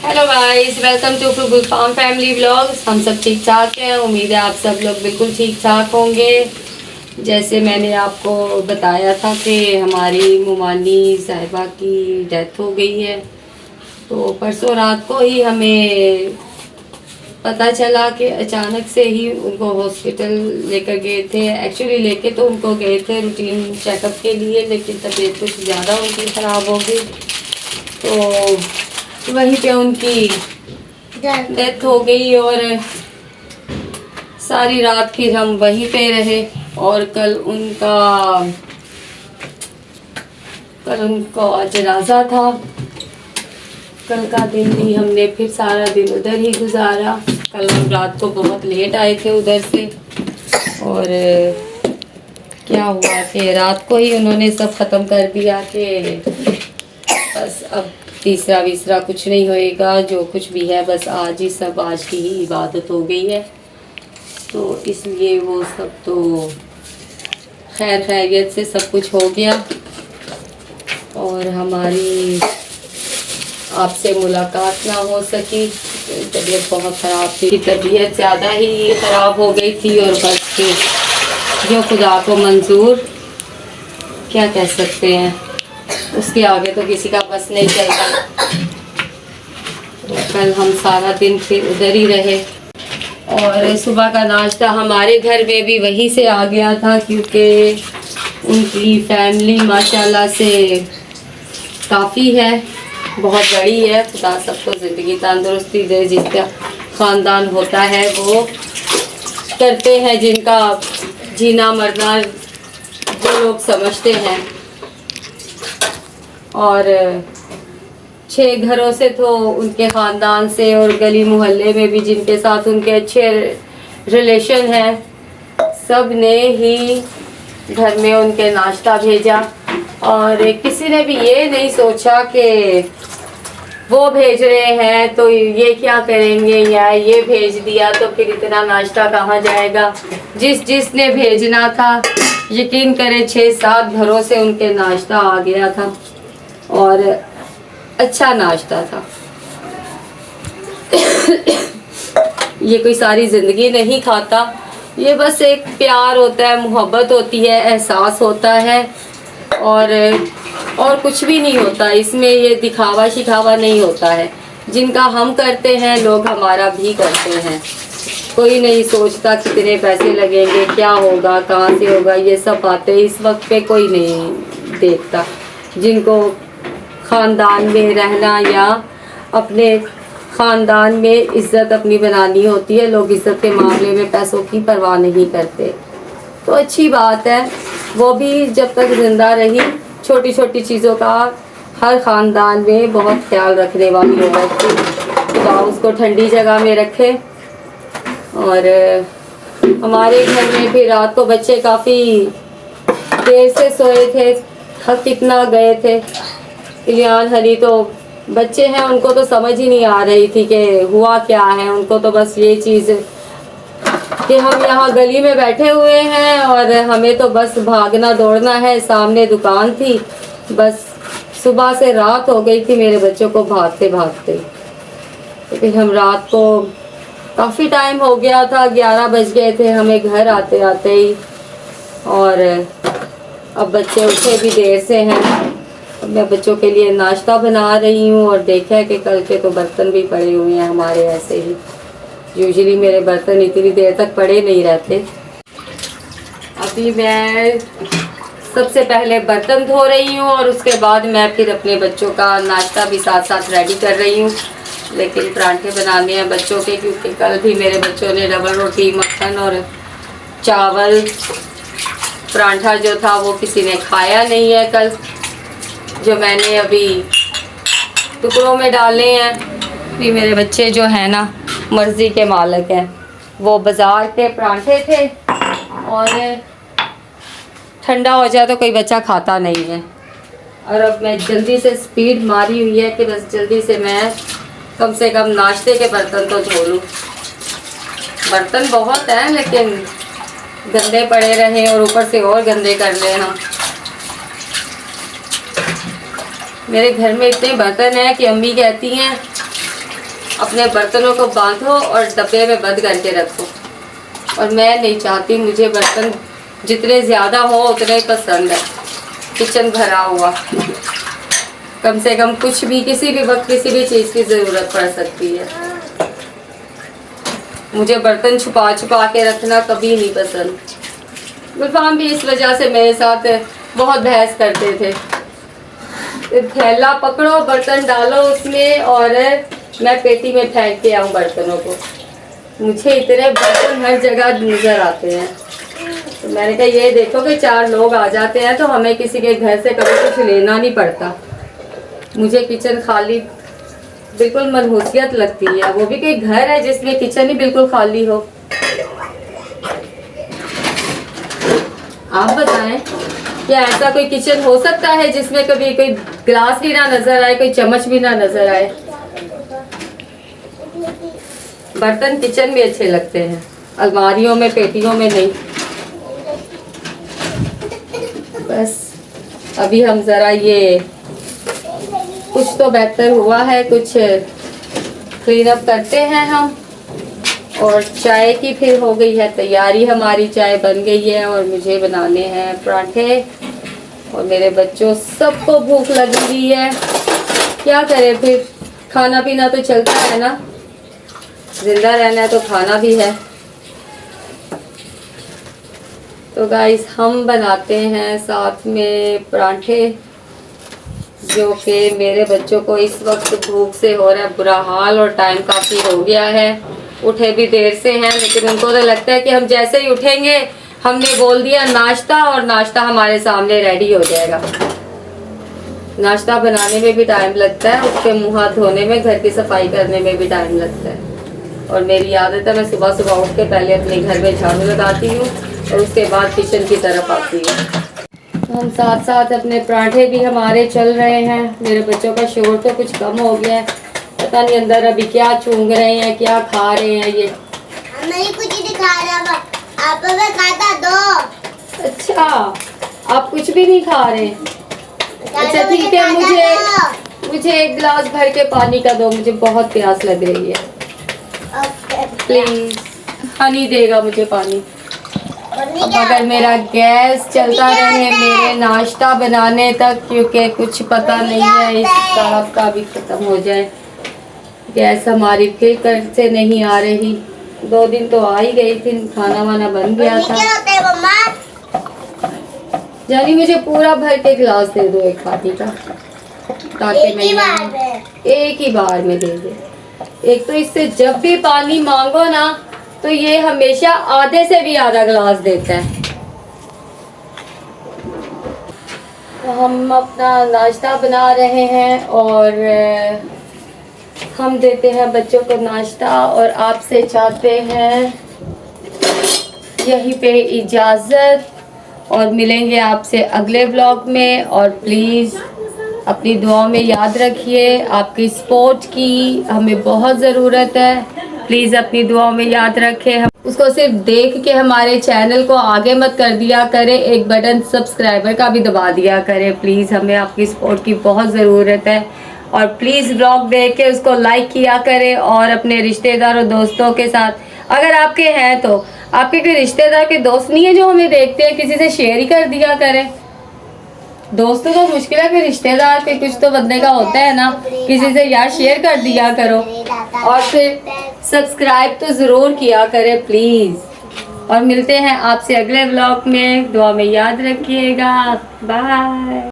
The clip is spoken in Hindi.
हेलो गाइस, वेलकम टू फुलगुल फार्म फैमिली व्लॉग्स। हम सब ठीक ठाक हैं। उम्मीद है आप सब लोग बिल्कुल ठीक ठाक होंगे। जैसे मैंने आपको बताया था कि हमारी मुमानी साहिबा की डेथ हो गई है, तो परसों रात को ही हमें पता चला कि अचानक से ही उनको हॉस्पिटल लेकर गए थे। एक्चुअली लेके तो उनको गए थे रूटीन चेकअप के लिए, लेकिन तबीयत कुछ ज़्यादा उनकी ख़राब हो गई, तो वहीं पे उनकी डेथ हो गई। और सारी रात फिर हम वहीं पे रहे। और कल उनका जनाजा था। कल का दिन भी हमने फिर सारा दिन उधर ही गुजारा। कल हम रात को बहुत लेट आए थे उधर से, और क्या हुआ कि रात को ही उन्होंने सब ख़त्म कर दिया कि बस अब तीसरा वीसरा कुछ नहीं होएगा, जो कुछ भी है बस आज ही सब, आज की ही इबादत हो गई है। तो इसलिए वो सब तो खैर खैरियत से सब कुछ हो गया। और हमारी आपसे मुलाकात ना हो सकी, तबीयत बहुत ख़राब थी। तबीयत ज़्यादा ही ख़राब हो गई थी, और बस फिर जो खुदा को मंजूर, क्या कह सकते हैं, उसके आगे तो किसी का बस नहीं चलता। तो कल हम सारा दिन फिर उधर ही रहे। और सुबह का नाश्ता हमारे घर में भी वहीं से आ गया था, क्योंकि उनकी फैमिली माशाल्लाह से काफ़ी है, बहुत बड़ी है। खुदा सबको ज़िंदगी तंदुरुस्ती दे। जिसका ख़ानदान होता है वो करते हैं, जिनका जीना मरना जो लोग समझते हैं। और 6 घरों से तो उनके ख़ानदान से और गली मोहल्ले में भी जिनके साथ उनके अच्छे रिलेशन हैं, सब ने ही घर में उनके नाश्ता भेजा। और किसी ने भी ये नहीं सोचा कि वो भेज रहे हैं तो ये क्या करेंगे, या ये भेज दिया तो फिर इतना नाश्ता कहाँ जाएगा। जिसने भेजना था, यकीन करें 6-7 घरों से उनके नाश्ता आ गया था, और अच्छा नाश्ता था। ये कोई सारी ज़िंदगी नहीं खाता, ये बस एक प्यार होता है, मोहब्बत होती है, एहसास होता है, और कुछ भी नहीं होता इसमें। ये दिखावा शिखावा नहीं होता है। जिनका हम करते हैं, लोग हमारा भी करते हैं। कोई नहीं सोचता कितने पैसे लगेंगे, क्या होगा, कहाँ से होगा, ये सब बातें इस वक्त पे कोई नहीं देखता। जिनको ख़ानदान में रहना या अपने ख़ानदान में इज़्ज़त अपनी बनानी होती है, लोग इज़्ज़त के मामले में पैसों की परवाह नहीं करते। तो अच्छी बात है, वो भी जब तक ज़िंदा रही, छोटी छोटी चीज़ों का हर ख़ानदान में बहुत ख्याल रखने वाली औरत थी। खुदा उसको ठंडी जगह में रखे। और हमारे घर में भी रात को बच्चे काफ़ी देर से सोए थे, थक कितना गए थे। इलियान हनी तो बच्चे हैं, उनको तो समझ ही नहीं आ रही थी कि हुआ क्या है। उनको तो बस ये चीज़ कि हम यहाँ गली में बैठे हुए हैं और हमें तो बस भागना दौड़ना है। सामने दुकान थी, बस सुबह से रात हो गई थी मेरे बच्चों को भागते भागते। तो फिर हम रात को काफ़ी टाइम हो गया था, 11 बज गए थे हमें घर आते आते ही। और अब बच्चे उठे भी देर से हैं। अब मैं बच्चों के लिए नाश्ता बना रही हूँ, और देखा है कि कल के तो बर्तन भी पड़े हुए हैं हमारे ऐसे ही। यूजुअली मेरे बर्तन इतनी देर तक पड़े नहीं रहते। अभी मैं सबसे पहले बर्तन धो रही हूँ, और उसके बाद मैं फिर अपने बच्चों का नाश्ता भी साथ साथ रेडी कर रही हूँ। लेकिन परांठे बनाने हैं बच्चों के, क्योंकि कल भी मेरे बच्चों ने डबल रोटी, मक्खन और चावल, परांठा जो था वो किसी ने खाया नहीं है कल, जो मैंने अभी टुकड़ों में डाले हैं। भी मेरे बच्चे जो है ना, मर्ज़ी के मालिक हैं। वो बाज़ार के परांठे थे, और ठंडा हो जाए तो कोई बच्चा खाता नहीं है। और अब मैं जल्दी से स्पीड मारी हुई है कि बस जल्दी से मैं कम से कम नाश्ते के बर्तन तो धो लूँ। बर्तन बहुत हैं, लेकिन गंदे पड़े रहे और ऊपर से और गंदे कर लेना। मेरे घर में इतने बर्तन हैं कि अम्मी कहती हैं अपने बर्तनों को बांधो और डब्बे में बंद करके रखो। और मैं नहीं चाहती, मुझे बर्तन जितने ज़्यादा हो उतने पसंद है। किचन भरा हुआ, कम से कम कुछ भी किसी भी वक्त किसी भी चीज़ की ज़रूरत पड़ सकती है। मुझे बर्तन छुपा छुपा के रखना कभी नहीं पसंद। गुलफाम भी इस वजह से मेरे साथ बहुत बहस करते थे। थैला पकड़ो, बर्तन डालो उसमें और मैं पेटी में फेंक के आऊँ बर्तनों को। मुझे इतने बर्तन हर जगह नज़र आते हैं। तो मैंने कहा ये देखो कि 4 लोग आ जाते हैं तो हमें किसी के घर से कभी कुछ लेना नहीं पड़ता। मुझे किचन खाली बिल्कुल मनहूसियत लगती है। वो भी कोई घर है जिसमें किचन ही बिल्कुल खाली हो। आप बताएं, क्या ऐसा कोई किचन हो सकता है जिसमें कभी कोई गिलास भी ना नजर आए, कोई चम्मच भी ना नजर आए? बर्तन किचन में अच्छे लगते हैं, अलमारियों में, पेटियों में नहीं। बस अभी हम ज़रा ये कुछ तो बेहतर हुआ है, कुछ क्लीन अप करते हैं हम। और चाय की फिर हो गई है तैयारी, हमारी चाय बन गई है और मुझे बनाने हैं पराठे। और मेरे बच्चों सबको भूख लगी हुई है, क्या करें फिर, खाना पीना तो चलता है ना, जिंदा रहना है तो खाना भी है। तो गाइस हम बनाते हैं साथ में पराठे, जो कि मेरे बच्चों को इस वक्त भूख से हो रहा है बुरा हाल और टाइम काफ़ी हो गया है। उठे भी देर से हैं, लेकिन उनको तो लगता है कि हम जैसे ही उठेंगे हमने बोल दिया नाश्ता और नाश्ता हमारे सामने रेडी हो जाएगा। नाश्ता बनाने में भी टाइम लगता है, उसके मुँह हाथ धोने में, घर की सफाई करने में भी टाइम लगता है। और मेरी आदत है, मैं सुबह सुबह उठ के पहले अपने घर में झाड़ू लगाती हूँ और उसके बाद किचन की तरफ आती हूँ। हम साथ साथ अपने पराठे भी हमारे चल रहे हैं। मेरे बच्चों का शोर तो कुछ कम हो गया है, पता नहीं अंदर अभी क्या चूंग रहे हैं, क्या खा रहे हैं ये। नहीं कुछ नहीं खा रहा, आप हमें खाता दो। अच्छा, आप कुछ भी नहीं खा रहे? अच्छा ठीक है, मुझे 1 गिलास भर के पानी का दो, मुझे बहुत प्यास लग रही है। प्लीज, हनी देगा मुझे पानी। अब अगर मेरा गैस चलता रहे मेरे नाश्ता बनाने तक, क्योंकि कुछ पता नहीं है इस साहब का भी ख़त्म हो जाए। गैस हमारी फिर कर से नहीं आ रही, 2 दिन तो आ ही गई थी, खाना वाना बन गया था। जानी मुझे पूरा भर के गिलास दे दो एक पानी का, ताकि मैं एक ही बार में दे दे। एक तो इससे जब भी पानी मांगो ना तो ये हमेशा आधे से भी आधा गिलास देता है। तो हम अपना नाश्ता बना रहे हैं और हम देते हैं बच्चों को नाश्ता और आपसे चाहते हैं यहीं पे इजाज़त, और मिलेंगे आपसे अगले ब्लॉग में। और प्लीज़ अपनी दुआओं में याद रखिए, आपकी सपोर्ट की हमें बहुत ज़रूरत है। प्लीज़ अपनी दुआओं में याद रखें। हम उसको सिर्फ देख के हमारे चैनल को आगे मत कर दिया करें, एक बटन सब्सक्राइबर का भी दबा दिया करें। प्लीज़ हमें आपकी सपोर्ट की बहुत ज़रूरत है। और प्लीज़ ब्लॉग देख के उसको लाइक किया करें और अपने रिश्तेदारों दोस्तों के साथ, अगर आपके हैं तो, आपके कोई रिश्तेदार के दोस्त नहीं है जो हमें देखते हैं, किसी से शेयर ही कर दिया करें। दोस्तों तो मुश्किल है, फिर रिश्तेदार के कुछ तो बंदे का होता है ना, किसी से यार शेयर कर दिया करो। और फिर सब्सक्राइब तो ज़रूर किया करें प्लीज़। और मिलते हैं आपसे अगले व्लॉग में, दुआ में याद रखिएगा। बाय।